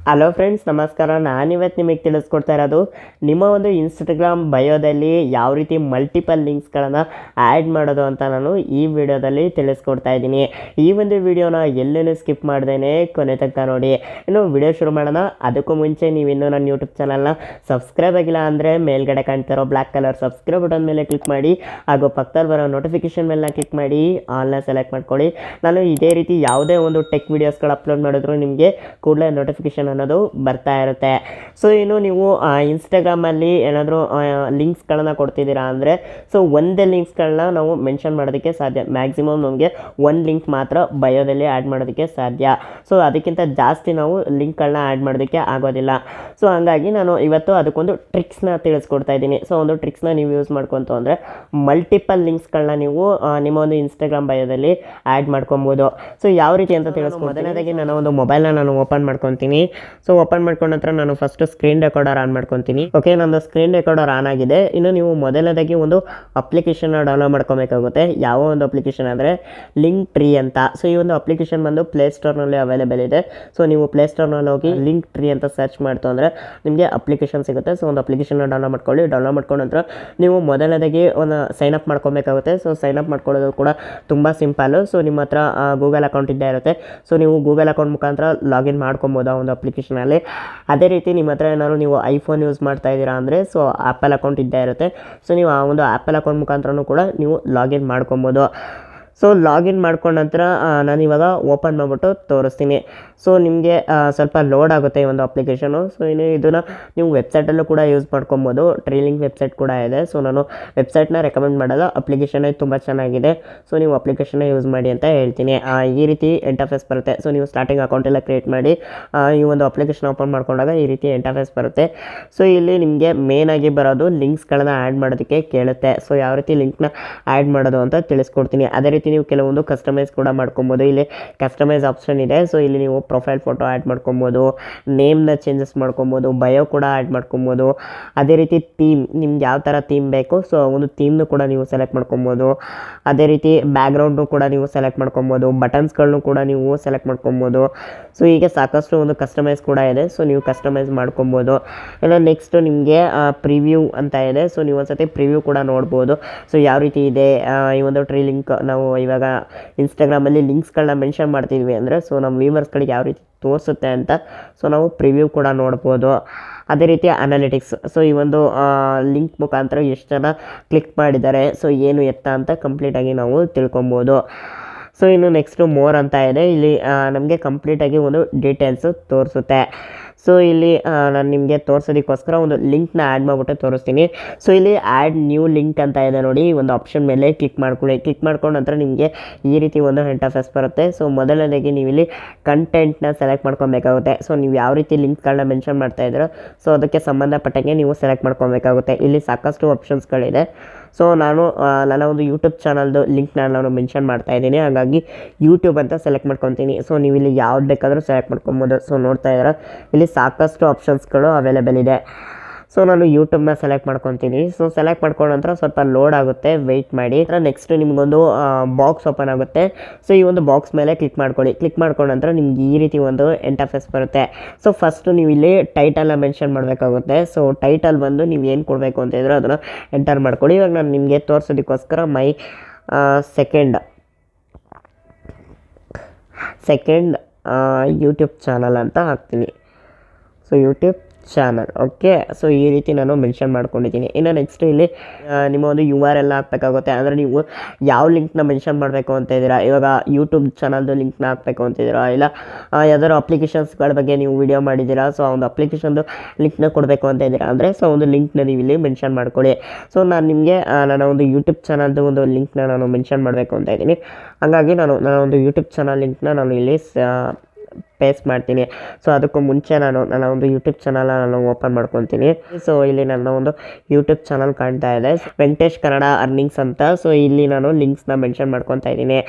Hello friends, ನಮಸ್ಕಾರ. ನಾನಿವತ್ತು ನಿಮಗೆ ತಿಳಿಸ್ಕೊಡ್ತಾ ಇರೋದು ನಿಮ್ಮ ಒಂದು ಇನ್ಸ್ಟಾಗ್ರಾಮ್ ಬಯೋದಲ್ಲಿ ಯಾವ ರೀತಿ ಮಲ್ಟಿಪಲ್ ಲಿಂಕ್ಸ್ಗಳನ್ನು ಆ್ಯಡ್ ಮಾಡೋದು ಅಂತ ನಾನು ಈ ವಿಡಿಯೋದಲ್ಲಿ ತಿಳಿಸ್ಕೊಡ್ತಾ ಇದ್ದೀನಿ. ಈ ಒಂದು ವಿಡಿಯೋನ ಎಲ್ಲೂ ಸ್ಕಿಪ್ ಮಾಡ್ದೇನೆ ಕೊನೆ ತನಕ ನೋಡಿ. ಇನ್ನು ವಿಡಿಯೋ ಶುರು ಮಾಡೋಣ. ಅದಕ್ಕೂ ಮುಂಚೆ ನೀವಿನ್ನೂ ನನ್ನ ಯೂಟ್ಯೂಬ್ ಚಾನಲ್ನ ಸಬ್ಸ್ಕ್ರೈಬ್ ಆಗಿಲ್ಲ ಅಂದರೆ ಮೇಲ್ಗಡೆ ಕಾಣ್ತಿರೋ ಬ್ಲ್ಯಾಕ್ ಕಲರ್ ಸಬ್ಸ್ಕ್ರೈಬ್ ಬಟನ್ ಮೇಲೆ ಕ್ಲಿಕ್ ಮಾಡಿ, ಹಾಗೂ ಪಕ್ಕದಲ್ಲಿ ಬರೋ ನೋಟಿಫಿಕೇಷನ್ ಮೇಲೆ ಕ್ಲಿಕ್ ಮಾಡಿ ಆಲ್ನ ಸೆಲೆಕ್ಟ್ ಮಾಡ್ಕೊಳ್ಳಿ. ನಾನು ಇದೇ ರೀತಿ ಯಾವುದೇ ಒಂದು ಟೆಕ್ ವೀಡಿಯೋಸ್ಗಳು ಅಪ್ಲೋಡ್ ಮಾಡಿದ್ರು ನಿಮಗೆ ಕೂಡಲೇ ನೋಟಿಫಿಕೇಷನ್ ಅನ್ನೋದು ಬರ್ತಾ ಇರುತ್ತೆ. ಸೊ ಇನ್ನು ನೀವು ಇನ್ಸ್ಟಾಗ್ರಾಮಲ್ಲಿ ಏನಾದರೂ ಲಿಂಕ್ಸ್ಗಳನ್ನು ಕೊಡ್ತಿದ್ದೀರಾ ಅಂದರೆ ಒಂದೇ ಲಿಂಕ್ಸ್ಗಳನ್ನ ನಾವು ಮೆನ್ಷನ್ ಮಾಡೋದಕ್ಕೆ ಸಾಧ್ಯ. ಮ್ಯಾಕ್ಸಿಮಮ್ ನಮಗೆ ಒಂದು ಲಿಂಕ್ ಮಾತ್ರ ಬಯೋದಲ್ಲಿ ಆ್ಯಡ್ ಮಾಡೋದಕ್ಕೆ ಸಾಧ್ಯ. ಸೊ ಅದಕ್ಕಿಂತ ಜಾಸ್ತಿ ನಾವು ಲಿಂಕ್ಗಳನ್ನ ಆ್ಯಡ್ ಮಾಡೋದಕ್ಕೆ ಆಗೋದಿಲ್ಲ. ಸೊ ಹಂಗಾಗಿ ನಾನು ಇವತ್ತು ಅದಕ್ಕೊಂದು ಟ್ರಿಕ್ಸ್ನ ತಿಳಿಸ್ಕೊಡ್ತಾ ಇದ್ದೀನಿ. ಸೊ ಒಂದು ಟ್ರಿಕ್ಸ್ನ ನೀವು ಯೂಸ್ ಮಾಡ್ಕೊಂತು ಅಂದರೆ ಮಲ್ಟಿಪಲ್ ಲಿಂಕ್ಸ್ಗಳನ್ನ ನೀವು ನಿಮ್ಮ ಒಂದು ಇನ್ಸ್ಟಾಗ್ರಾಮ್ ಬಯೋದಲ್ಲಿ ಆ್ಯಡ್ ಮಾಡ್ಕೊಬೋದು. ಸೊ ಯಾವ ರೀತಿ ಅಂತ ತಿಳಿಸ್ಕೊಡ್ತೀನಿ. ಮೊದಲನೇದಾಗಿ ನಾನು ಒಂದು ಮೊಬೈಲ್ನ ನಾನು ಓಪನ್ ಮಾಡ್ಕೊತೀನಿ. ಸೊ ಓಪನ್ ಮಾಡ್ಕೊಂಡ ನಂತರ ನಾನು ಫಸ್ಟ್ ಸ್ಕ್ರೀನ್ ರೆಕಾರ್ಡರ್ ಆನ್ ಮಾಡ್ಕೊತೀನಿ. ಓಕೆ, ನಂದು ಸ್ಕ್ರೀನ್ ರೆಕಾರ್ಡರ್ ಆನ್ ಆಗಿದೆ. ಇನ್ನು ನೀವು ಮೊದಲನೇದಾಗಿ ಒಂದು ಅಪ್ಲಿಕೇಶನ್ನ ಡೌನ್ಲೋಡ್ ಮಾಡ್ಕೊಬೇಕಾಗುತ್ತೆ. ಯಾವ ಒಂದು ಅಪ್ಲಿಕೇಶನ್ ಅಂದರೆ ಲಿಂಕ್ ಟ್ರೀ ಅಂತ. ಸೊ ಈ ಒಂದು ಅಪ್ಲಿಕೇಶನ್ ಬಂದು ಪ್ಲೇಸ್ಟೋರ್ನಲ್ಲಿ ಅವೈಲೇಬಲ್ ಇದೆ. ಸೊ ನೀವು ಪ್ಲೇಸ್ಟೋರ್ನಲ್ಲಿ ಹೋಗಿ ಲಿಂಕ್ ಟ್ರೀ ಅಂತ ಸರ್ಚ್ ಮಾಡ್ತು ಅಂದರೆ ನಿಮಗೆ ಅಪ್ಲಿಕೇಶನ್ ಸಿಗುತ್ತೆ. ಸೊ ಒಂದು ಅಪ್ಲಿಕೇಶನ್ನ ಡೌನ್ಲೋಡ್ ಮಾಡ್ಕೊಳ್ಳಿ. ಡೌನ್ಲೋಡ್ ಮಾಡ್ಕೊಂಡ ನಂತರ ನೀವು ಮೊದಲನೇದಾಗಿ ಒಂದು ಸೈನ್ ಅಪ್ ಮಾಡ್ಕೊಬೇಕಾಗುತ್ತೆ. ಸೊ ಸೈನ್ ಅಪ್ ಮಾಡ್ಕೊಳ್ಳೋದು ಕೂಡ ತುಂಬ ಸಿಂಪಲ್ಲು. ಸೊ ನಿಮ್ಮ ಹತ್ರ ಗೂಗಲ್ ಅಕೌಂಟ್ ಇದ್ದೇ ಇರುತ್ತೆ. ಸೊ ನೀವು ಗೂಗಲ್ ಅಕೌಂಟ್ ಮುಖಾಂತರ ಲಾಗಿನ್ ಮಾಡ್ಕೊಬೋದು ಆ ಒಂದು ಅಪ್ಲಿಕೇಶನಲ್ಲಿ. ಅದೇ ರೀತಿ ನಿಮ್ಮ ಹತ್ರ ಏನಾದ್ರು ನೀವು ಐಫೋನ್ ಯೂಸ್ ಮಾಡ್ತಾ ಇದ್ದೀರಾ ಅಂದರೆ ಸೊ ಆ್ಯಪಲ್ ಅಕೌಂಟ್ ಇದ್ದೇ ಇರುತ್ತೆ. ಸೊ ನೀವು ಆ ಒಂದು ಆ್ಯಪಲ್ ಅಕೌಂಟ್ ಮುಖಾಂತರನೂ ಕೂಡ ನೀವು ಲಾಗಿನ್ ಮಾಡ್ಕೊಬೋದು. ಸೊ ಲಾಗಿನ್ ಮಾಡ್ಕೊಂಡ ನಂತರ ನಾನು ಇವಾಗ ಓಪನ್ ಮಾಡಿಬಿಟ್ಟು ತೋರಿಸ್ತೀನಿ. ಸೊ ನಿಮಗೆ ಸ್ವಲ್ಪ ಲೋಡ್ ಆಗುತ್ತೆ ಈ ಒಂದು ಅಪ್ಲಿಕೇಶನು. ಸೊ ಇನ್ನು ಇದನ್ನು ನೀವು ವೆಬ್ಸೈಟಲ್ಲೂ ಕೂಡ ಯೂಸ್ ಮಾಡ್ಕೊಬೋದು. ಟ್ರೀಲಿಂಕ್ ವೆಬ್ಸೈಟ್ ಕೂಡ ಇದೆ. ಸೊ ನಾನು ವೆಬ್ಸೈಟ್ನ ರೆಕಮೆಂಡ್ ಮಾಡೋದು, ಅಪ್ಲಿಕೇಶನ್ ತುಂಬ ಚೆನ್ನಾಗಿದೆ. ಸೊ ನೀವು ಅಪ್ಲಿಕೇಶನ್ನ ಯೂಸ್ ಮಾಡಿ ಅಂತ ಹೇಳ್ತೀನಿ. ಈ ರೀತಿ ಇಂಟರ್ಫೇಸ್ ಬರುತ್ತೆ. ಸೊ ನೀವು ಸ್ಟಾರ್ಟಿಂಗ್ ಅಕೌಂಟ್ ಎಲ್ಲ ಕ್ರಿಯೇಟ್ ಮಾಡಿ ಈ ಒಂದು ಅಪ್ಲಿಕೇಶನ್ ಓಪನ್ ಮಾಡ್ಕೊಂಡಾಗ ಈ ರೀತಿ ಇಂಟರ್ಫೇಸ್ ಬರುತ್ತೆ. ಸೊ ಇಲ್ಲಿ ನಿಮಗೆ ಮೇನಾಗಿ ಬರೋದು ಲಿಂಕ್ಸ್ಗಳನ್ನ ಆ್ಯಡ್ ಮಾಡೋದಕ್ಕೆ ಕೇಳುತ್ತೆ. ಸೊ ಯಾವ ರೀತಿ ಲಿಂಕ್ನ ಆ್ಯಡ್ ಮಾಡೋದು ಅಂತ ತಿಳಿಸ್ಕೊಡ್ತೀನಿ. ಅದೇ ರೀತಿ ನೀವು ಕೆಲವೊಂದು ಕಸ್ಟಮೈಸ್ ಕೂಡ ಮಾಡ್ಕೊಬೋದು. ಇಲ್ಲಿ ಕಸ್ಟಮೈಸ್ ಆಪ್ಷನ್ ಇದೆ. ಸೊ ಇಲ್ಲಿ ನೀವು ಪ್ರೊಫೈಲ್ ಫೋಟೋ ಆ್ಯಡ್ ಮಾಡ್ಕೊಬೋದು, ನೇಮ್ನ ಚೇಂಜಸ್ ಮಾಡ್ಕೊಬೋದು, ಬಯೋ ಕೂಡ ಆ್ಯಡ್ ಮಾಡ್ಕೊಬೋದು. ಅದೇ ರೀತಿ ಥೀಮ್, ನಿಮ್ಗೆ ಯಾವ ಥರ ಥೀಮ್ ಬೇಕು ಸೊ ಒಂದು ಥೀಮ್ನು ಕೂಡ ನೀವು ಸೆಲೆಕ್ಟ್ ಮಾಡ್ಕೊಬೋದು. ಅದೇ ರೀತಿ ಬ್ಯಾಕ್ಗ್ರೌಂಡ್ನು ಕೂಡ ನೀವು ಸೆಲೆಕ್ಟ್ ಮಾಡ್ಕೊಬೋದು. ಬಟನ್ಸ್ಗಳನ್ನೂ ಕೂಡ ನೀವು ಸೆಲೆಕ್ಟ್ ಮಾಡ್ಕೊಬೋದು. ಸೊ ಹೀಗೆ ಸಾಕಷ್ಟು ಒಂದು ಕಸ್ಟಮೈಸ್ ಕೂಡ ಇದೆ. ಸೊ ನೀವು ಕಸ್ಟಮೈಸ್ ಮಾಡ್ಕೊಬೋದು. ಇನ್ನು ನೆಕ್ಸ್ಟು ನಿಮಗೆ ಪ್ರಿವ್ಯೂ ಅಂತ ಇದೆ. ಸೊ ನೀವು ಒಂದ್ಸತಿ ಪ್ರಿವ್ಯೂ ಕೂಡ ನೋಡ್ಬೋದು. ಸೊ ಯಾವ ರೀತಿ ಇದೆ ಈ ಒಂದು ಟ್ರೀ ಲಿಂಕ್. ನಾವು ಇವಾಗ ಇನ್ಸ್ಟಾಗ್ರಾಮಲ್ಲಿ ಲಿಂಕ್ಸ್ಗಳನ್ನ ಮೆನ್ಷನ್ ಮಾಡ್ತಿದ್ವಿ ಅಂದರೆ ಸೊ ನಮ್ಮ ವ್ಯೂವರ್ಸ್ಗಳಿಗೆ ಯಾವ ರೀತಿ ತೋರಿಸುತ್ತೆ ಅಂತ ಸೊ ನಾವು ಪ್ರಿವ್ಯೂ ಕೂಡ ನೋಡ್ಬೋದು. ಅದೇ ರೀತಿ ಅನಾಲಿಟಿಕ್ಸ್. ಸೊ ಈ ಒಂದು ಲಿಂಕ್ ಮುಖಾಂತರ ಎಷ್ಟು ಜನ ಕ್ಲಿಕ್ ಮಾಡಿದ್ದಾರೆ, ಸೊ ಏನು ಎತ್ತ ಅಂತ ಕಂಪ್ಲೀಟಾಗಿ ನಾವು ತಿಳ್ಕೊಬೋದು. ಸೊ ಇನ್ನು ನೆಕ್ಸ್ಟು ಮೋರ್ ಅಂತ ಇದೆ. ಇಲ್ಲಿ ನಮಗೆ ಕಂಪ್ಲೀಟಾಗಿ ಒಂದು ಡೀಟೇಲ್ಸು ತೋರಿಸುತ್ತೆ. ಸೊ ಇಲ್ಲಿ ನಾನು ನಿಮಗೆ ತೋರಿಸೋದಕ್ಕೋಸ್ಕರ ಒಂದು ಲಿಂಕ್ನ ಆ್ಯಡ್ ಮಾಡಿಬಿಟ್ಟು ತೋರಿಸ್ತೀನಿ. ಸೊ ಇಲ್ಲಿ ಆ್ಯಡ್ ನ್ಯೂ ಲಿಂಕ್ ಅಂತ ಇದೆ ನೋಡಿ, ಒಂದು ಆಪ್ಷನ್ ಮೇಲೆ ಕ್ಲಿಕ್ ಮಾಡ್ಕೊಳ್ಳಿ. ಕ್ಲಿಕ್ ಮಾಡ್ಕೊಂಡ ನಂತರ ನಿಮಗೆ ಈ ರೀತಿ ಒಂದು ಇಂಟರ್ಫೇಸ್ ಬರುತ್ತೆ. ಸೊ ಮೊದಲನೇದಾಗಿ ನೀವು ಇಲ್ಲಿ ಕಂಟೆಂಟ್ನ ಸೆಲೆಕ್ಟ್ ಮಾಡ್ಕೊಬೇಕಾಗುತ್ತೆ. ಸೊ ನೀವು ಯಾವ ರೀತಿ ಲಿಂಕ್ಗಳನ್ನ ಮೆನ್ಷನ್ ಮಾಡ್ತಾ ಇದ್ದೀರೋ ಸೊ ಅದಕ್ಕೆ ಸಂಬಂಧಪಟ್ಟಂಗೆ ನೀವು ಸೆಲೆಕ್ಟ್ ಮಾಡ್ಕೊಬೇಕಾಗುತ್ತೆ. ಇಲ್ಲಿ ಸಾಕಷ್ಟು ಆಪ್ಷನ್ಸ್ಗಳಿದೆ. ಸೊ ನಾನು ನನ್ನ ಒಂದು ಯೂಟ್ಯೂಬ್ ಚಾನಲ್ದು ಲಿಂಕ್ನ ನಾನು ಮೆನ್ಷನ್ ಮಾಡ್ತಾ ಇದ್ದೀನಿ. ಹಾಗಾಗಿ ಯೂಟ್ಯೂಬ್ ಅಂತ ಸೆಲೆಕ್ಟ್ ಮಾಡ್ಕೊತೀನಿ. ಸೊ ನೀವು ಇಲ್ಲಿ ಯಾವ್ದು ಬೇಕಾದರೂ ಸೆಲೆಕ್ಟ್ ಮಾಡ್ಕೊಬೋದು. ಸೊ ನೋಡ್ತಾ ಇದ್ದೀರಾ ಇಲ್ಲಿ ಸಾಕಷ್ಟು ಆಪ್ಷನ್ಸ್ಗಳು ಅವೈಲೇಬಲ್ ಇದೆ. ಸೊ ನಾನು ಯೂಟ್ಯೂಬ್ನ ಸೆಲೆಕ್ಟ್ ಮಾಡ್ಕೊತೀನಿ. ಸೊ ಸೆಲೆಕ್ಟ್ ಮಾಡ್ಕೊಂಡ ನಂತರ ಸ್ವಲ್ಪ ಲೋಡ್ ಆಗುತ್ತೆ, ವೆಯ್ಟ್ ಮಾಡಿ. ನೆಕ್ಸ್ಟ್ ನಿಮಗೊಂದು ಬಾಕ್ಸ್ ಓಪನ್ ಆಗುತ್ತೆ. ಸೊ ಈ ಒಂದು ಬಾಕ್ಸ್ ಮೇಲೆ ಕ್ಲಿಕ್ ಮಾಡ್ಕೊಳ್ಳಿ. ಕ್ಲಿಕ್ ಮಾಡ್ಕೊಂಡ ನಂತರ ನಿಮ್ಗೆ ಈ ರೀತಿ ಒಂದು ಇಂಟರ್ಫೇಸ್ ಬರುತ್ತೆ. ಸೊ ಫಸ್ಟು ನೀವು ಇಲ್ಲಿ ಟೈಟಲ್ನ ಮೆನ್ಷನ್ ಮಾಡಬೇಕಾಗುತ್ತೆ. ಸೊ ಟೈಟಲ್ ಬಂದು ನೀವು ಏನು ಕೊಡಬೇಕು ಅಂತ ಇದ್ರೆ ಅದನ್ನು ಎಂಟರ್ ಮಾಡ್ಕೊಳ್ಳಿ. ಇವಾಗ ನಾನು ನಿಮಗೆ ತೋರಿಸೋದಕ್ಕೋಸ್ಕರ ಮೈ ಸೆಕೆಂಡ್ ಯೂಟ್ಯೂಬ್ ಚಾನಲ್ ಅಂತ ಹಾಕ್ತೀನಿ. So YouTube channel. Okay, so ಈ ರೀತಿ ನಾನು ಮೆನ್ಷನ್ ಮಾಡ್ಕೊಂಡಿದ್ದೀನಿ. ಇನ್ನು ನೆಕ್ಸ್ಟ್ ಇಲ್ಲಿ ನಿಮ್ಮ ಒಂದು URL ಹಾಕಬೇಕಾಗುತ್ತೆ. ಅಂದರೆ ನೀವು ಯಾವ ಲಿಂಕ್ನ ಮೆನ್ಷನ್ ಮಾಡಬೇಕು ಅಂತ ಇದ್ದೀರಾ. ಇವಾಗ ಯೂಟ್ಯೂಬ್ ಚಾನಲ್ದು ಲಿಂಕ್ನ ಹಾಕಬೇಕು ಅಂತಿದ್ದೀರಾ, ಇಲ್ಲ ಯಾವ್ದಾದ್ರು ಅಪ್ಲಿಕೇಶನ್ಸ್ಗಳ ಬಗ್ಗೆ ನೀವು ವಿಡಿಯೋ ಮಾಡಿದ್ದೀರಾ, ಸೊ ಆ ಒಂದು ಅಪ್ಲಿಕೇಶನ್ದು ಲಿಂಕ್ನ ಕೊಡಬೇಕು ಅಂತ ಇದ್ದೀರಾ ಅಂದರೆ ಸೊ ಒಂದು ಲಿಂಕ್ನ ನೀವು ಇಲ್ಲಿ ಮೆನ್ಷನ್ ಮಾಡ್ಕೊಳ್ಳಿ. ಸೊ ನಾನು ನಿಮಗೆ ನನ್ನ ಒಂದು ಯೂಟ್ಯೂಬ್ ಚಾನಲ್ದು ಒಂದು ಲಿಂಕ್ನ ನಾನು ಮೆನ್ಷನ್ ಮಾಡಬೇಕು ಅಂತ ಇದ್ದೀನಿ. ಹಾಗಾಗಿ ನನ್ನ ಒಂದು ಯೂಟ್ಯೂಬ್ ಚಾನಲ್ ಲಿಂಕ್ನ ನಾನು ಇಲ್ಲಿ ಪೇಸ್ಟ್ ಮಾಡ್ತೀನಿ. ಸೊ ಅದಕ್ಕೂ ಮುಂಚೆ ನನ್ನ ಒಂದು ಯೂಟ್ಯೂಬ್ ಚಾನಲ್ನ ನಾನು ಓಪನ್ ಮಾಡ್ಕೊತೀನಿ. ಸೊ ಇಲ್ಲಿ ನನ್ನ ಒಂದು ಯೂಟ್ಯೂಬ್ ಚಾನಲ್ ಕಾಣ್ತಾ ಇದೆ, ವೆಂಕಟೇಶ್ ಕನ್ನಡ ಅರ್ನಿಂಗ್ಸ್ ಅಂತ. ಸೊ ಇಲ್ಲಿ ನಾನು ಲಿಂಕ್ಸ್ನ ಮೆನ್ಷನ್ ಮಾಡ್ಕೊತಾ ಇದ್ದೀನಿ.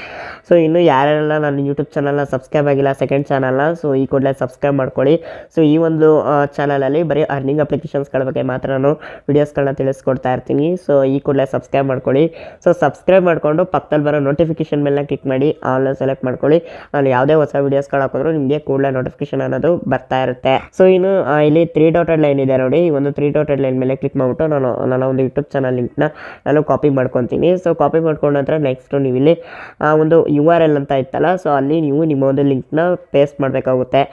ಸೊ ಇನ್ನು ಯಾರೆಲ್ಲ ನನ್ನ ಯೂಟ್ಯೂಬ್ ಚಾನಲ್ನ ಸಬ್ಸ್ಕ್ರೈಬ್ ಆಗಿಲ್ಲ ಸೆಕೆಂಡ್ ಚಾನಲ್ನ, ಸೊ ಈ ಕೂಡಲೇ ಸಬ್ಸ್ಕ್ರೈಬ್ ಮಾಡ್ಕೊಳ್ಳಿ. ಸೊ ಈ ಒಂದು ಚಾನಲಲ್ಲಿ ಬರೀ ಅರ್ನಿಂಗ್ ಅಪ್ಲಿಕೇಶನ್ಸ್ಗಳ ಬಗ್ಗೆ ಮಾತ್ರ ನಾನು ವೀಡಿಯೋಸ್ಗಳನ್ನ ತಿಳಿಸ್ಕೊಡ್ತಾ ಇರ್ತೀನಿ. ಸೊ ಈ ಕೂಡಲೇ ಸಬ್ಸ್ಕ್ರೈಬ್ ಮಾಡ್ಕೊಳ್ಳಿ. ಸೊ ಸಬ್ಸ್ಕ್ರೈಬ್ ಮಾಡಿಕೊಂಡು ಪಕ್ಕದಲ್ಲಿ ಬರೋ ನೋಟಿಫಿಕೇಷನ್ ಮೇಲೆ ಕ್ಲಿಕ್ ಮಾಡಿ ಆಲ್ನ ಸೆಲೆಕ್ಟ್ ಮಾಡ್ಕೊಳ್ಳಿ. ನಾನು ಯಾವುದೇ ಹೊಸ ವೀಡಿಯೋಸ್ಗಳು ಹಾಕಿದ್ರು ನಿಮಗೆ ನಿಮಗೆ ಕೂಡಲೇ ನೋಟಿಫಿಕೇಶನ್ ಅನ್ನೋದು ಬರ್ತಾ ಇರುತ್ತೆ. ಸೊ ಇನ್ನು ಇಲ್ಲಿ 3 ಡಾಟೆಡ್ ಲೈನ್ ಇದೆ ನೋಡಿ, ಈ ಒಂದು 3 ಡಾಟೆಡ್ ಲೈನ್ ಮೇಲೆ ಕ್ಲಿಕ್ ಮಾಡಿಬಿಟ್ಟು ನನ್ನ ಒಂದು ಯೂಟ್ಯೂಬ್ ಚಾನಲ್ ಲಿಂಕ್ನ ನಾನು ಕಾಪಿ ಮಾಡ್ಕೊತೀನಿ. ಸೊ ಕಾಪಿ ಮಾಡ್ಕೊಂಡ ನಂತರ ನೆಕ್ಸ್ಟು ನೀವು ಇಲ್ಲಿ ಒಂದು URL ಅಂತ ಇತ್ತಲ್ಲ, ಸೊ ಅಲ್ಲಿ ನೀವು ನಿಮ್ಮ ಒಂದು ಲಿಂಕ್ನ ಪೇಸ್ಟ್ ಮಾಡಬೇಕಾಗುತ್ತೆ.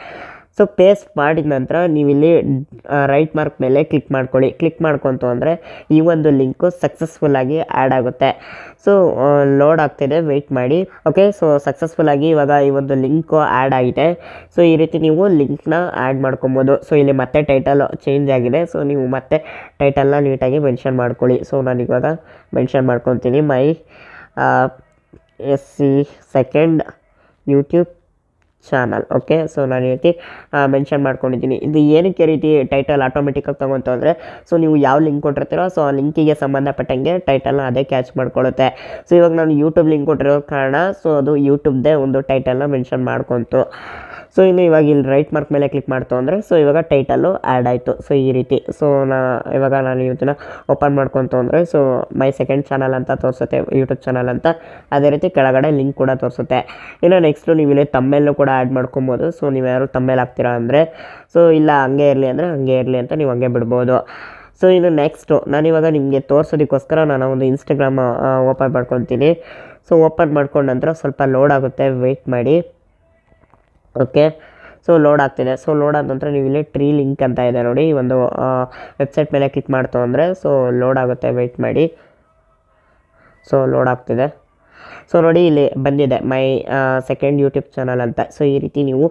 ಸೊ ಪೇಸ್ಟ್ ಮಾಡಿದ ನಂತರ ನೀವಿಲ್ಲಿ ರೈಟ್ ಮಾರ್ಕ್ ಮೇಲೆ ಕ್ಲಿಕ್ ಮಾಡ್ಕೊಳ್ಳಿ. ಕ್ಲಿಕ್ ಮಾಡ್ಕೊಂತು ಅಂದರೆ ಈ ಒಂದು ಲಿಂಕು ಸಕ್ಸಸ್ಫುಲ್ಲಾಗಿ ಆ್ಯಡ್ ಆಗುತ್ತೆ. ಸೊ ಲೋಡ್ ಆಗ್ತಿದೆ, ವೆಯ್ಟ್ ಮಾಡಿ. ಓಕೆ, ಸೊ ಸಕ್ಸಸ್ಫುಲ್ಲಾಗಿ ಇವಾಗ ಈ ಒಂದು ಲಿಂಕು ಆ್ಯಡ್ ಆಗಿದೆ. ಸೊ ಈ ರೀತಿ ನೀವು ಲಿಂಕ್ನ ಆ್ಯಡ್ ಮಾಡ್ಕೊಬೋದು. ಸೊ ಇಲ್ಲಿ ಮತ್ತೆ ಟೈಟಲ್ ಚೇಂಜ್ ಆಗಿದೆ. ಸೊ ನೀವು ಮತ್ತೆ ಟೈಟಲ್ನ ನೀಟಾಗಿ ಮೆನ್ಷನ್ ಮಾಡ್ಕೊಳ್ಳಿ. ಸೊ ನಾನಿವಾಗ ಮೆನ್ಷನ್ ಮಾಡ್ಕೊತೀನಿ, ಮೈ SC2nd YouTube channel. Okay, so ನಾನು ಈ ರೀತಿ ಮೆನ್ಷನ್ ಮಾಡ್ಕೊಂಡಿದ್ದೀನಿ. ಇದು ಏನಕ್ಕೆ ರೀತಿ ಟೈಟಲ್ ಆಟೋಮೆಟಿಕ್ಕಾಗಿ ತೊಗೊತು ಅಂದರೆ, ಸೊ ನೀವು ಯಾವ ಲಿಂಕ್ ಕೊಟ್ಟಿರ್ತೀರೋ ಸೊ ಆ ಲಿಂಕಿಗೆ ಸಂಬಂಧಪಟ್ಟಂಗೆ ಟೈಟಲ್ನ ಅದೇ ಕ್ಯಾಚ್ ಮಾಡ್ಕೊಳ್ಳುತ್ತೆ. ಸೊ ಇವಾಗ ನಾನು ಯೂಟ್ಯೂಬ್ ಲಿಂಕ್ ಕೊಟ್ಟಿರೋ ಕಾರಣ ಸೊ ಅದು ಯೂಟ್ಯೂಬ್ದೇ ಒಂದು ಟೈಟಲ್ನ ಮೆನ್ಷನ್ ಮಾಡ್ಕೊತು. ಸೊ ಇನ್ನು ಇವಾಗ ಇಲ್ಲಿ ರೈಟ್ ಮಾರ್ಕ್ ಮೇಲೆ ಕ್ಲಿಕ್ ಮಾಡ್ತು ಅಂದರೆ ಸೊ ಇವಾಗ ಟೈಟಲ್ಲು ಆ್ಯಡ್ ಆಯಿತು. ಸೊ ಈ ರೀತಿ. ಸೊ ಇವಾಗ ನಾನು ಇವತ್ತನ್ನ ಓಪನ್ ಮಾಡ್ಕೊತು ಅಂದರೆ ಸೊ ಮೈ ಸೆಕೆಂಡ್ ಚಾನಲ್ ಅಂತ ತೋರಿಸುತ್ತೆ, ಯೂಟ್ಯೂಬ್ ಚಾನಲ್ ಅಂತ. ಅದೇ ರೀತಿ ಕೆಳಗಡೆ ಲಿಂಕ್ ಕೂಡ ತೋರಿಸುತ್ತೆ. ಇನ್ನು ನೆಕ್ಸ್ಟು ನೀವು ಇಲ್ಲಿ ತಮ್ಮೇಲೂ ಕೂಡ ಆ್ಯಡ್ ಮಾಡ್ಕೊಬೋದು. ಸೊ ನೀವು ಯಾರು ತಮ್ಮೇಲ್ ಹಾಕ್ತೀರಾ ಅಂದರೆ ಸೊ ಇಲ್ಲ ಹಂಗೆ ಇರಲಿ ಅಂದರೆ ಹಂಗೆ ಇರಲಿ ಅಂತ ನೀವು ಹಂಗೆ ಬಿಡ್ಬೋದು. ಸೊ ಇನ್ನು ನೆಕ್ಸ್ಟು ನಾನಿವಾಗ ನಿಮಗೆ ತೋರಿಸೋದಕ್ಕೋಸ್ಕರ ನಾನು ಒಂದು ಇನ್ಸ್ಟಾಗ್ರಾಮ್ ಓಪನ್ ಮಾಡ್ಕೊತೀನಿ. ಸೊ ಓಪನ್ ಮಾಡ್ಕೊಂಡ ನಂತರ ಸ್ವಲ್ಪ ಲೋಡ್ ಆಗುತ್ತೆ, ವೆಯ್ಟ್ ಮಾಡಿ. ಓಕೆ, ಸೊ ಲೋಡ್ ಆಗ್ತಿದೆ. ಸೊ ಲೋಡ್ ಆದ ನಂತರ ನೀವು ಇಲ್ಲಿ ಟ್ರೀ ಲಿಂಕ್ ಅಂತ ಇದೆ ನೋಡಿ, ಈ ಒಂದು ವೆಬ್ಸೈಟ್ ಮೇಲೆ ಕ್ಲಿಕ್ ಮಾಡ್ತು ಅಂದರೆ ಸೊ ಲೋಡ್ ಆಗುತ್ತೆ, ವೆಯ್ಟ್ ಮಾಡಿ. ಸೊ ಲೋಡ್ ಆಗ್ತಿದೆ. ಸೊ ನೋಡಿ ಇಲ್ಲಿ ಬಂದಿದೆ ಮೈ ಸೆಕೆಂಡ್ ಯೂಟ್ಯೂಬ್ ಚಾನಲ್ ಅಂತ. ಸೊ ಈ ರೀತಿ ನೀವು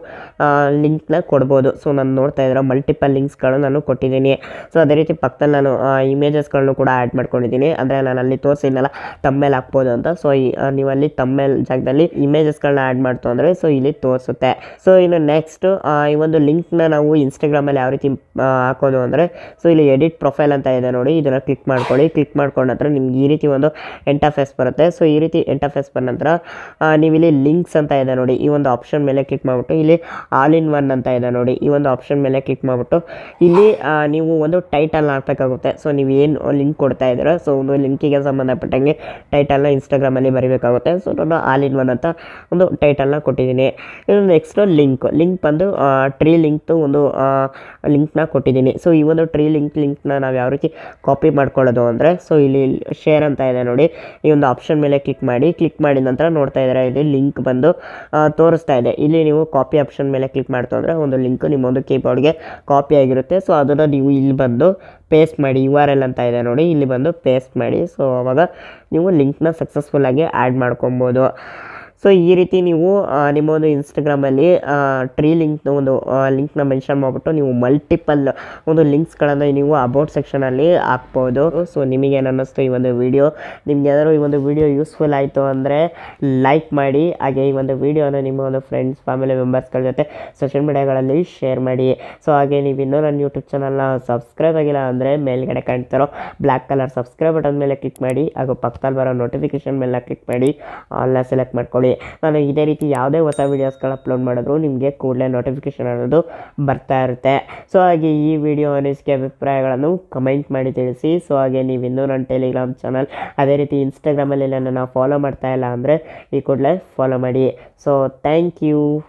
ಲಿಂಕ್ನ ಕೊಡ್ಬೋದು. ಸೊ ನಾನು ನೋಡ್ತಾ ಇದ್ದೀರ ಮಲ್ಟಿಪಲ್ ಲಿಂಕ್ಸ್ಗಳು ನಾನು ಕೊಟ್ಟಿದ್ದೀನಿ. ಸೊ ಅದೇ ರೀತಿ ಪಕ್ಕದಲ್ಲಿ ನಾನು ಇಮೇಜಸ್ಗಳನ್ನು ಕೂಡ ಆ್ಯಡ್ ಮಾಡ್ಕೊಂಡಿದ್ದೀನಿ. ಅಂದರೆ ನಾನು ಅಲ್ಲಿ ತೋರಿಸಿದ್ನಲ್ಲ ತಮ್ಮೇಲ್ ಹಾಕ್ಬೋದು ಅಂತ. ಸೊ ನೀವು ಅಲ್ಲಿ ತಮ್ಮೇಲ್ ಜಾಗದಲ್ಲಿ ಇಮೇಜಸ್ಗಳನ್ನ ಆ್ಯಡ್ ಮಾಡ್ತು ಅಂದರೆ ಸೊ ಇಲ್ಲಿ ತೋರಿಸುತ್ತೆ. ಸೊ ಇನ್ನು ನೆಕ್ಸ್ಟು ಈ ಒಂದು ಲಿಂಕ್ನ ನಾವು ಇನ್ಸ್ಟಾಗ್ರಾಮಲ್ಲಿ ಯಾವ ರೀತಿ ಹಾಕೋದು ಅಂದರೆ ಸೊ ಇಲ್ಲಿ ಎಡಿಟ್ ಪ್ರೊಫೈಲ್ ಅಂತ ಇದೆ ನೋಡಿ, ಇದನ್ನು ಕ್ಲಿಕ್ ಮಾಡ್ಕೊಳ್ಳಿ. ಕ್ಲಿಕ್ ಮಾಡ್ಕೊಂಡ ನಂತರ ನಿಮ್ಗೆ ಈ ರೀತಿ ಒಂದು ಇಂಟರ್ಫೇಸ್ ಬರುತ್ತೆ. ಸೊ ಈ ರೀತಿ ಇಂಟರ್ಫೇಸ್ ಬಂದ ನಂತರ ನೀವು ಇಲ್ಲಿ ಲಿಂಕ್ಸ್ ಅಂತ ಇದೆ ನೋಡಿ, ಈ ಒಂದು ಆಪ್ಷನ್ ಮೇಲೆ ಕ್ಲಿಕ್ ಮಾಡಿಬಿಟ್ಟು ಇಲ್ಲಿ ಆಲ್ ಇನ್ ಒನ್ ಅಂತ ಇದೆ ನೋಡಿ, ಈ ಒಂದು ಆಪ್ಷನ್ ಮೇಲೆ ಕ್ಲಿಕ್ ಮಾಡಿಬಿಟ್ಟು ಇಲ್ಲಿ ನೀವು ಒಂದು ಟೈಟಲ್ನ ಹಾಕಬೇಕಾಗುತ್ತೆ. ಸೊ ನೀವು ಏನು ಲಿಂಕ್ ಕೊಡ್ತಾ ಇದ್ದೀರಾ ಸೊ ಒಂದು ಲಿಂಕಿಗೆ ಸಂಬಂಧಪಟ್ಟಂಗೆ ಟೈಟಲ್ನ ಇನ್ಸ್ಟಾಗ್ರಾಮಲ್ಲಿ ಬರೀಬೇಕಾಗುತ್ತೆ. ಸೊ ನಾನು ಆಲ್ ಇನ್ ಒನ್ ಅಂತ ಒಂದು ಟೈಟಲ್ನ ಕೊಟ್ಟಿದ್ದೀನಿ. ಇನ್ನು ನೆಕ್ಸ್ಟು ಲಿಂಕ್ ಬಂದು ಟ್ರೀ ಲಿಂಕ್ದು ಒಂದು ಲಿಂಕ್ನ ಕೊಟ್ಟಿದ್ದೀನಿ. ಸೊ ಈ ಒಂದು ಟ್ರೀ ಲಿಂಕ್ನ ನಾವು ಯಾವ ರೀತಿ ಕಾಪಿ ಮಾಡ್ಕೊಳ್ಳೋದು ಅಂದರೆ ಸೊ ಇಲ್ಲಿ ಶೇರ್ ಅಂತ ಇದೆ ನೋಡಿ, ಈ ಒಂದು ಆಪ್ಷನ್ ಮೇಲೆ ಕ್ಲಿಕ್ ಮಾಡಿದ ನಂತರ ನೋಡ್ತಾ ಇದ್ದಾರೆ ಇಲ್ಲಿ ಲಿಂಕ್ ಬಂದು ತೋರಿಸ್ತಾ ಇದೆ. ಇಲ್ಲಿ ನೀವು ಕಾಪಿ ಆಪ್ಷನ್ ಮೇಲೆ ಕ್ಲಿಕ್ ಮಾಡ್ತು ಅಂದರೆ ಒಂದು ಲಿಂಕ್ ನಿಮ್ಮ ಒಂದು ಕೀಬೋರ್ಡ್ಗೆ ಕಾಪಿ ಆಗಿರುತ್ತೆ. ಸೊ ಅದನ್ನು ನೀವು ಇಲ್ಲಿ ಬಂದು ಪೇಸ್ಟ್ ಮಾಡಿ, URL ಅಂತ ಇದೆ ನೋಡಿ, ಇಲ್ಲಿ ಬಂದು ಪೇಸ್ಟ್ ಮಾಡಿ. ಸೊ ಆವಾಗ ನೀವು ಲಿಂಕ್ನ ಸಕ್ಸಸ್ಫುಲ್ಲಾಗಿ ಆ್ಯಡ್ ಮಾಡ್ಕೊಬೋದು. ಸೊ ಈ ರೀತಿ ನೀವು ನಿಮ್ಮ ಒಂದು ಇನ್ಸ್ಟಾಗ್ರಾಮಲ್ಲಿ ಟ್ರೀ ಒಂದು ಲಿಂಕ್ನ ಮೆನ್ಷನ್ ಮಾಡಿಬಿಟ್ಟು ನೀವು ಮಲ್ಟಿಪಲ್ ಒಂದು ಲಿಂಕ್ಸ್ಗಳನ್ನು ನೀವು ಅಬೌಟ್ ಸೆಕ್ಷನಲ್ಲಿ ಹಾಕ್ಬೋದು. ಸೊ ನಿಮಗೇನು ಅನ್ನಿಸ್ತು ಈ ಒಂದು ವಿಡಿಯೋ? ನಿಮ್ಗೆ ಏನಾದರೂ ಈ ಒಂದು ವಿಡಿಯೋ ಯೂಸ್ಫುಲ್ ಆಯಿತು ಅಂದರೆ ಲೈಕ್ ಮಾಡಿ. ಹಾಗೆ ಈ ಒಂದು ವಿಡಿಯೋನ ನಿಮ್ಮ ಒಂದು ಫ್ರೆಂಡ್ಸ್, ಫ್ಯಾಮಿಲಿ ಮೆಂಬರ್ಸ್ಗಳ ಜೊತೆ ಸೋಷಿಯಲ್ ಮೀಡಿಯಾಗಳಲ್ಲಿ ಶೇರ್ ಮಾಡಿ. ಸೊ ಹಾಗೆ ನೀವು ಇನ್ನೂ ನನ್ನ ಯೂಟ್ಯೂಬ್ ಚಾನಲ್ನ ಸಬ್ಸ್ಕ್ರೈಬ್ ಆಗಿಲ್ಲ ಅಂದರೆ ಮೇಲ್ಗಡೆ ಕಾಣ್ತಿರೋ ಬ್ಲ್ಯಾಕ್ ಕಲರ್ ಸಬ್ಸ್ಕ್ರೈಬ್ ಬಟನ್ ಮೇಲೆ ಕ್ಲಿಕ್ ಮಾಡಿ, ಹಾಗೂ ಪಕ್ಕದಲ್ಲಿ ಬರೋ ನೋಟಿಫಿಕೇಷನ್ ಮೇಲೆ ಕ್ಲಿಕ್ ಮಾಡಿ, ಆಲ್ನ ಸೆಲೆಕ್ಟ್ ಮಾಡ್ಕೊಳ್ಳಿ. ನಾನು ಇದೇ ರೀತಿ ಯಾವುದೇ ಹೊಸ ವೀಡಿಯೋಸ್ಗಳು ಅಪ್ಲೋಡ್ ಮಾಡಿದ್ರು ನಿಮಗೆ ಕೂಡಲೇ ನೋಟಿಫಿಕೇಷನ್ ಅನ್ನೋದು ಬರ್ತಾ ಇರುತ್ತೆ. ಸೊ ಹಾಗೆ ಈ ವಿಡಿಯೋ ಅನಿಸಿಕೆ ಅಭಿಪ್ರಾಯಗಳನ್ನು ಕಮೆಂಟ್ ಮಾಡಿ ತಿಳಿಸಿ. ಸೊ ಹಾಗೆ ನೀವು ಇನ್ನೂ ನನ್ನ ಟೆಲಿಗ್ರಾಮ್ ಚಾನಲ್ ಅದೇ ರೀತಿ ಇನ್ಸ್ಟಾಗ್ರಾಮಲ್ಲಿ ನನ್ನನ್ನು ಫಾಲೋ ಮಾಡ್ತಾ ಇಲ್ಲ ಅಂದರೆ ಈ ಕೂಡಲೇ ಫಾಲೋ ಮಾಡಿ. So thank you.